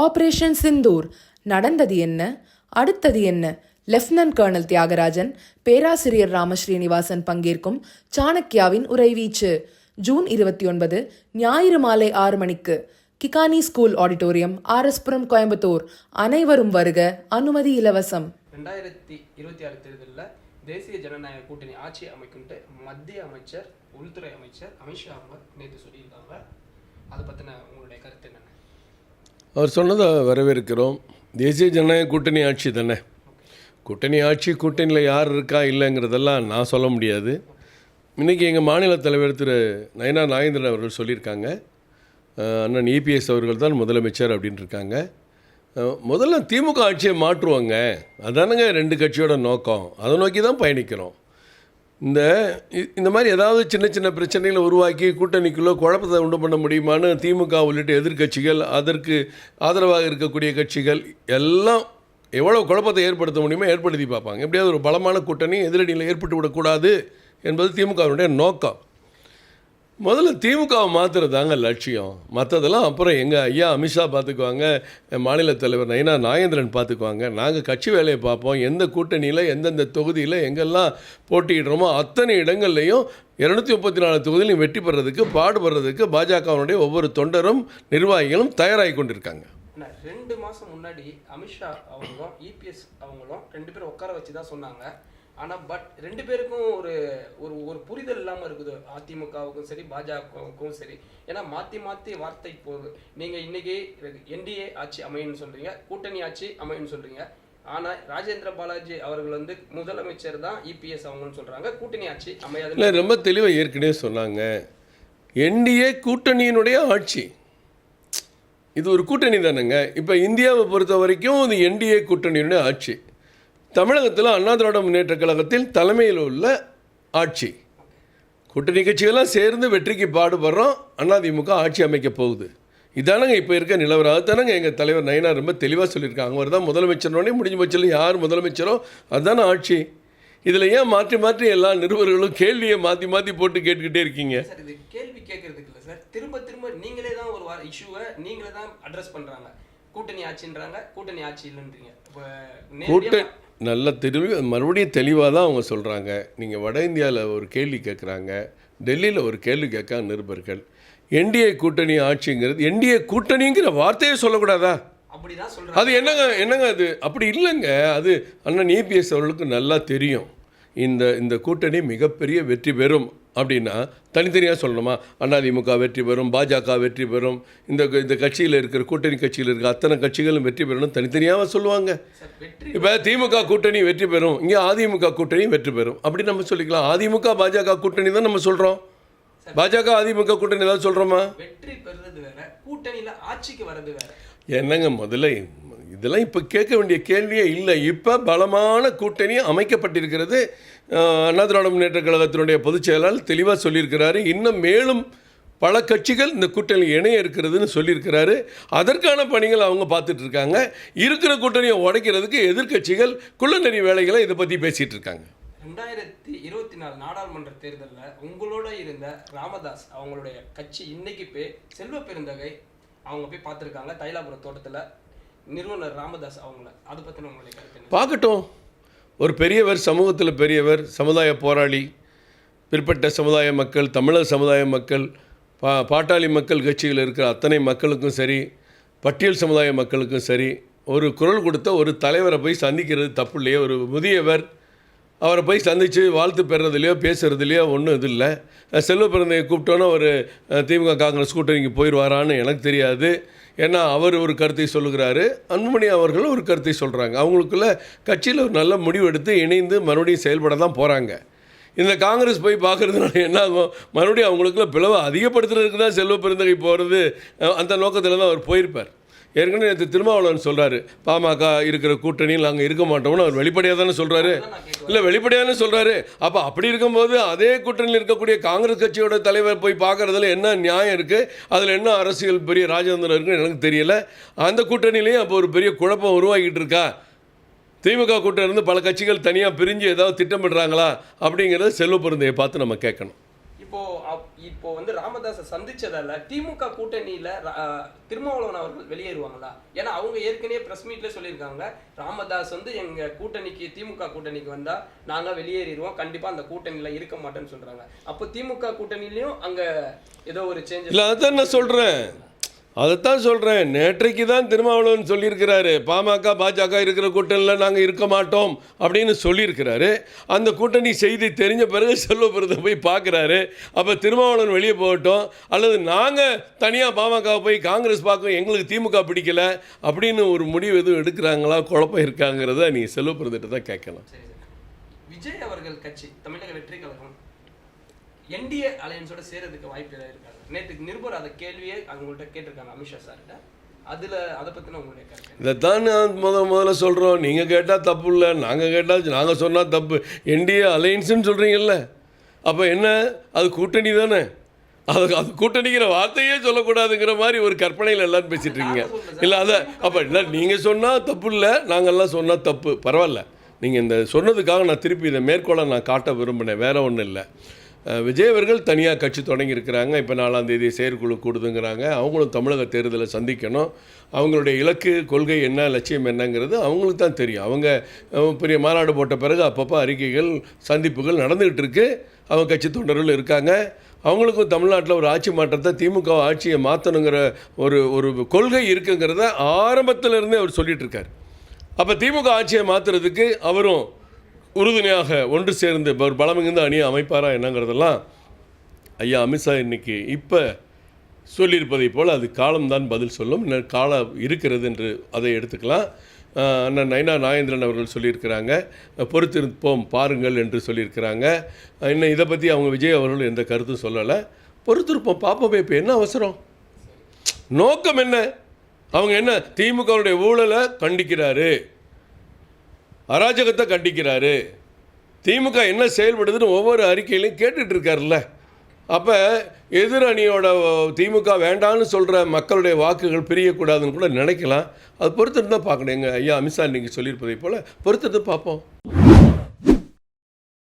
Operation Sindoor நடந்தது என்ன, அடுத்தது என்ன? லெப்டினன்ட் கர்னல் தியாகராஜன், பேராசிரியர் ராமஸ்ரீனிவாசன் பங்கேற்கும் சாணக்யாவின் உரைவீச்சு. ஜூன் 29 ஞாயிறு மாலை 6 மணிக்கு கிகானி ஸ்கூல் ஆடிட்டோரியம், RS புரம், கோயம்புத்தூர். அனைவரும் வருக, அனுமதி இலவசம். 2026 தேர்தலில் தேசிய ஜனநாயக கூட்டணி ஆட்சி அமைக்கும்ட்டு மத்திய அமைச்சர், உள்துறை அமைச்சர் அமித்ஷா அவங்க நேற்று சொல்லியிருக்காங்க. அதை பற்றின உங்களுடைய கருத்து என்னென்ன? அவர் சொன்னதை வரவேற்கிறோம். தேசிய ஜனநாயக கூட்டணி ஆட்சி தானே. கூட்டணி ஆட்சி, கூட்டணியில் யார் இருக்கா இல்லைங்கிறதெல்லாம் நான் சொல்ல முடியாது. இன்றைக்கி எங்கள் மாநில தலைவர் திரு நயினார் நாகேந்திரன் அவர்கள் சொல்லியிருக்காங்க, அண்ணன் EPS அவர்கள் தான் முதலமைச்சர் அப்படின்ட்டு இருக்காங்க. முதல்ல திமுக ஆட்சியை மாற்றுவாங்க, அதானுங்க ரெண்டு கட்சியோட நோக்கம். அதை நோக்கி தான் பயணிக்கிறோம். இந்த மாதிரி ஏதாவது சின்ன சின்ன பிரச்சனைகளை உருவாக்கி கூட்டணிக்குள்ளே குழப்பத்தை உண்டு பண்ண முடியுமான்னு திமுக உள்ளிட்ட எதிர்கட்சிகள், அதற்கு ஆதரவாக இருக்கக்கூடிய கட்சிகள் எல்லாம் எவ்வளோ குழப்பத்தை ஏற்படுத்த முடியுமோ ஏற்படுத்தி பார்ப்பாங்க. எப்படியாவது ஒரு பலமான கூட்டணி எதிரடியில் ஏற்பட்டு விடக்கூடாது என்பது திமுகவுடைய நோக்கம். முதல்ல திமுகவை மாற்றுறதாங்க லட்சியம். மற்றதெல்லாம் அப்புறம் எங்கள் ஐயா அமித்ஷா பார்த்துக்குவாங்க, மாநில தலைவர் நயினார் நாகேந்திரன் பார்த்துக்குவாங்க. நாங்கள் கட்சி வேலையை பார்ப்போம். எந்த கூட்டணியில் எந்தெந்த தொகுதியில் எங்கெல்லாம் போட்டியிடுறோமோ அத்தனை இடங்கள்லையும் 234 தொகுதியிலையும் வெற்றி பெறதுக்கு பாடுபடுறதுக்கு பாஜகவினுடைய ஒவ்வொரு தொண்டரும் நிர்வாகிகளும் தயாராகி கொண்டிருக்காங்க. 2 மாதம் முன்னாடி அமித்ஷா அவங்களும் EPS அவங்களும் 2 பேரும் உட்கார வச்சு தான் சொன்னாங்க. ஆனால் ரெண்டு பேருக்கும் ஒரு புரிதல் இல்லாமல் இருக்குது. அதிமுகவுக்கும் சரி, பாஜகவுக்கும் சரி. ஏன்னா மாற்றி வார்த்தை போகுது. நீங்கள் இன்றைக்கி NDA ஆட்சி அமையன்னு சொல்கிறீங்க, கூட்டணி ஆட்சி அமையன்னு சொல்கிறீங்க. ஆனால் ராஜேந்திர பாலாஜி அவர்கள் முதலமைச்சர் தான் EPS அவங்கன்னு சொல்கிறாங்க, கூட்டணி ஆட்சி அமையாது. இல்லை, ரொம்ப தெளிவாக ஏற்கனவே சொன்னாங்க. NDA கூட்டணியினுடைய ஆட்சி, இது ஒரு கூட்டணி தானேங்க. இப்போ இந்தியாவை பொறுத்த வரைக்கும் இது NDA கூட்டணியினுடைய ஆட்சி. தமிழகத்தில் அண்ணா திராவிட முன்னேற்ற கழகத்தில் தலைமையில் உள்ள ஆட்சி. கூட்டணி கட்சிகள்லாம் சேர்ந்து வெற்றிக்கு பாடுபடுறோம். அதிமுக ஆட்சி அமைக்க போகுது. இதானங்க இப்போ இருக்க நிலவரம். அதுதானங்க எங்கள் தலைவர் நயினார் ரொம்ப தெளிவாக சொல்லியிருக்காங்க. அவர் தான் முதலமைச்சரோடனே முடிஞ்சு போச்சில் யார் முதலமைச்சரோ அதுதானே ஆட்சி. இதில் ஏன் மாற்றி எல்லா நிருபர்களும் கேள்வியை மாற்றி போட்டு கேட்டுக்கிட்டே இருக்கீங்க? சார், இது கேள்வி கேட்கறதுக்கு இல்லை சார். திரும்ப நீங்களே தான் ஒரு இஷ்யூவை நீங்களே தான் அட்ரஸ் பண்ணுறாங்க. கூட்டணி ஆட்சின்றாங்க, கூட்டணி ஆட்சி இல்லைன்றீங்க. நல்ல மறுபடியும் தெளிவாக தான் அவங்க சொல்கிறாங்க. நீங்கள் வட இந்தியாவில் ஒரு கேள்வி கேட்குறாங்க, டெல்லியில் ஒரு கேள்வி கேட்காங்க நிருபர்கள். NDA கூட்டணி ஆட்சிங்கிறது, NDA கூட்டணிங்கிற வார்த்தையே சொல்லக்கூடாதா? அது என்னங்க அது? அப்படி இல்லைங்க. அது அண்ணன் EPS அவர்களுக்கு நல்லா தெரியும். இந்த கூட்டணி மிகப்பெரிய வெற்றி பெறும் அப்படின்னா தனித்தனியாக சொல்லணுமா? அதிமுக வெற்றி பெறும், பாஜக வெற்றி பெறும், இந்த கட்சியில் இருக்கிற கூட்டணி கட்சியில் இருக்கிற அத்தனை கட்சிகளும் வெற்றி பெறணும் தனித்தனியாக சொல்லுவாங்க. இப்போ திமுக கூட்டணி வெற்றி பெறும், இங்கே அதிமுக கூட்டணி வெற்றி பெறும் அப்படி நம்ம சொல்லிக்கலாம். அதிமுக பாஜக கூட்டணி தான் நம்ம சொல்கிறோம். பாஜக அதிமுக கூட்டணி தான் சொல்கிறோமா? வெற்றி பெறுறது வேற, கூட்டணியில் ஆட்சிக்கு வர்றது வேற. என்னங்க முதல்ல இதெல்லாம் இப்போ கேட்க வேண்டிய கேள்வியே இல்லை. இப்போ பலமான கூட்டணி அமைக்கப்பட்டிருக்கிறது. அண்ணா திராவிட முன்னேற்ற கழகத்தினுடைய பொதுச் செயலாளர் தெளிவாக சொல்லியிருக்கிறாரு. இன்னும் மேலும் பல கட்சிகள் இந்த கூட்டணி இணைய இருக்கிறதுன்னு சொல்லியிருக்கிறாரு. அதற்கான பணிகள் அவங்க பார்த்துட்ருக்காங்க. இருக்கிற கூட்டணியை உடைக்கிறதுக்கு எதிர்கட்சிகள் குள்ளநெறி வேலைகளை இதை பற்றி பேசிகிட்டு இருக்காங்க. 2024 நாடாளுமன்ற தேர்தலில் உங்களோட இருந்த ராமதாஸ் அவங்களுடைய கட்சி இன்னைக்கு போய் செல்வ பெருந்தகை அவங்க போய் பார்த்துருக்காங்க தைலாபுரம் தோட்டத்தில், நிறுவனர் ராமதாஸ் அவங்கள. அதை பற்றின உங்களுடைய கருத்து? பார்க்கட்டும். ஒரு பெரியவர், சமூகத்தில் பெரியவர், சமுதாய போராளி, பிற்பட்ட சமுதாய மக்கள், தமிழர் சமுதாய மக்கள், பாட்டாளி மக்கள் கட்சியில் இருக்கிற அத்தனை மக்களுக்கும் சரி, பட்டியல் சமுதாய மக்களுக்கும் சரி, ஒரு குரல் கொடுத்த ஒரு தலைவரை போய் சந்திக்கிறது தப்பு இல்லையோ? ஒரு முதியவர், அவரை போய் சந்தித்து வாழ்த்து பெறுறதுலையோ பேசுகிறதுலையோ ஒன்றும் இது இல்லை. செல்வ பிறந்தையை கூப்பிட்டோன்னா ஒரு திமுக காங்கிரஸ் கூட்டணிக்கு போயிடுவாரான்னு எனக்கு தெரியாது. ஏன்னா அவர் ஒரு கருத்தை சொல்லுகிறாரு, அன்புமணி அவர்களும் ஒரு கருத்தை சொல்கிறாங்க. அவங்களுக்குள்ள கட்சியில் ஒரு நல்ல முடிவு எடுத்து இணைந்து மறுபடியும் செயல்பட தான் போகிறாங்க. இந்த காங்கிரஸ் போய் பார்க்குறதுனால என்ன ஆகும்? மறுபடியும் அவங்களுக்குள்ள பிளவை அதிகப்படுத்துறதுக்கு தான் செல்வ பெருந்தகை போகிறது. அந்த நோக்கத்தில் தான் அவர் போயிருப்பார். ஏற்கனவே நேற்று திருமாவளவன் சொல்கிறாரு, பாமக இருக்கிற கூட்டணியில் நாங்கள் இருக்க மாட்டோம்னு அவர் வெளிப்படையாக தானே சொல்கிறாரு. இல்லை, வெளிப்படையானே சொல்கிறாரு. அப்போ அப்படி இருக்கும்போது அதே கூட்டணியில் இருக்கக்கூடிய காங்கிரஸ் கட்சியோட தலைவர் போய் பார்க்குறதுல என்ன நியாயம் இருக்குது? அதில் என்ன அரசியல் பெரிய ராஜேந்திரன் இருக்குன்னு எனக்கு தெரியலை. அந்த கூட்டணியிலையும் அப்போ ஒரு பெரிய குழப்பம் உருவாகிட்டு இருக்கா? திமுக கூட்டம் இருந்து பல கட்சிகள் தனியாக பிரிஞ்சு ஏதாவது திட்டமிடுறாங்களா அப்படிங்கிறத செல்வ பெருந்தையை பார்த்து நம்ம கேட்கணும். இப்போ வந்து ராமதாஸை சந்திச்சதால திமுக கூட்டணியில திருமாவளவன் அவர்கள் வெளியேறுவாங்களா? ஏன்னா அவங்க ஏற்கனவே பிரஸ் மீட்ல சொல்லியிருக்காங்க, ராமதாஸ் வந்து எங்க கூட்டணிக்கு திமுக கூட்டணிக்கு வந்தா நாங்க வெளியேறிடுவோம், கண்டிப்பா அந்த கூட்டணியில இருக்க மாட்டேன்னு சொல்றாங்க. அப்போ திமுக கூட்டணியிலயும் அங்க ஏதோ ஒரு சேஞ்ச் இல்லை, அதான் நான் சொல்கிறேன், அதைத்தான் சொல்கிறேன். நேற்றைக்கு தான் திருமாவளவன் சொல்லியிருக்கிறாரு, பாமக பாஜக இருக்கிற கூட்டணியில் நாங்கள் இருக்க மாட்டோம் அப்படின்னு சொல்லியிருக்கிறாரு. அந்த கூட்டணி செய்தி தெரிஞ்ச பிறகு செல்வபுரத்தை போய் பார்க்குறாரு. அப்போ திருமாவளவன் வெளியே போகட்டும், அல்லது நாங்கள் தனியாக பாமக போய் காங்கிரஸ் பார்க்க எங்களுக்கு திமுக பிடிக்கல அப்படின்னு ஒரு முடிவு எதுவும் எடுக்கிறாங்களா, குழப்பம் இருக்காங்கிறத நீ செல்வபுரத்திட்ட தான் கேட்கலாம். விஜய் அவர்கள் கட்சி தமிழக வெற்றி கழகம் என்டிஏ அலையன்ஸோட சேர்றதுக்கு வாய்ப்பு இருக்காங்க. நேற்றுக்கு நிருபர் அதை கேள்வியே அவங்கள்ட்ட கேட்டிருக்காங்க அமித்ஷா சார்கிட்ட. அதை பற்றின உங்களுடைய கருத்து? இதைத்தான் நான் முதல்ல சொல்கிறோம். நீங்கள் கேட்டால் தப்பு இல்லை, நாங்கள் கேட்டால் நாங்கள் சொன்னால் தப்பு. என்டிஏ அலையன்ஸுன்னு சொல்கிறீங்கல்ல, அப்போ என்ன, அது கூட்டணி தானே. அது கூட்டணிங்கிற வார்த்தையே சொல்லக்கூடாதுங்கிற மாதிரி ஒரு கற்பனையில் எல்லோரும் பேசிகிட்டு இருக்கீங்க. இல்லை அதை அப்போ இல்லை, நீங்கள் சொன்னால் தப்பு இல்லை, நாங்கள்லாம் சொன்னால் தப்பு, பரவாயில்ல. நீங்கள் இந்த சொன்னதுக்காக நான் திருப்பி இதை மேற்கோளை நான் காட்ட விரும்பினேன், வேறு ஒன்றும் இல்லை. விஜய் அவர்கள் தனியாக கட்சி தொடங்கியிருக்கிறாங்க. இப்போ 4ஆம் தேதி செயற்குழு கூடுதுங்கிறாங்க. அவங்களும் தமிழக தேர்தலை சந்திக்கணும். அவங்களுடைய இலக்கு, கொள்கை என்ன, லட்சியம் என்னங்கிறது அவங்களுக்கு தான் தெரியும். அவங்க பெரிய மாநாடு போட்ட பிறகு அப்பப்போ அறிக்கைகள், சந்திப்புகள் நடந்துக்கிட்டு இருக்கு. அவங்க கட்சி தொண்டர்கள் இருக்காங்க. அவங்களுக்கும் தமிழ்நாட்டில் ஒரு ஆட்சி மாற்றத்தை, திமுக ஆட்சியை மாற்றணுங்கிற ஒரு கொள்கை இருக்குங்கிறத ஆரம்பத்திலிருந்தே அவர் சொல்லிகிட்டு இருக்கார். அப்போ திமுக ஆட்சியை மாற்றுறதுக்கு அவரும் உறுதுணையாக ஒன்று சேர்ந்து ஒரு பலம் மிகுந்த அணியை அமைப்பாரா என்னங்கிறதெல்லாம் ஐயா அமித்ஷா இன்னைக்கு இப்போ சொல்லியிருப்பதை போல் அது காலம்தான் பதில் சொல்லும். இன்னும் காலம் இருக்கிறது என்று அதை எடுத்துக்கலாம். அண்ணன் நைனா நாகேந்திரன் அவர்கள் சொல்லியிருக்கிறாங்க, பொறுத்திருப்போம் பாருங்கள் என்று சொல்லியிருக்கிறாங்க. இன்னும் இதை பற்றி அவங்க விஜய் அவர்கள் எந்த கருத்தும் சொல்லலை. பொறுத்திருப்போம் பார்ப்போமே. இப்போ என்ன அவசரம், நோக்கம் என்ன? அவங்க என்ன திமுகவுடைய ஊழலை கண்டிக்கிறாரு, அராஜகத்தை கண்டிக்கிறாரு, திமுக என்ன செயல்படுதுன்னு ஒவ்வொரு அறிக்கையிலையும் கேட்டுட்டு இருக்காருல்ல. அப்போ எதிரணியோட திமுக வேண்டான்னு சொல்கிற மக்களுடைய வாக்குகள் பிரியக்கூடாதுன்னு கூட நினைக்கலாம். அது பொறுத்திருந்து தான் பார்க்கணும். எங்கள் ஐயா அமித்ஷா இன்றைக்கி சொல்லியிருப்பதை போல் பொறுத்திருந்து பார்ப்போம்.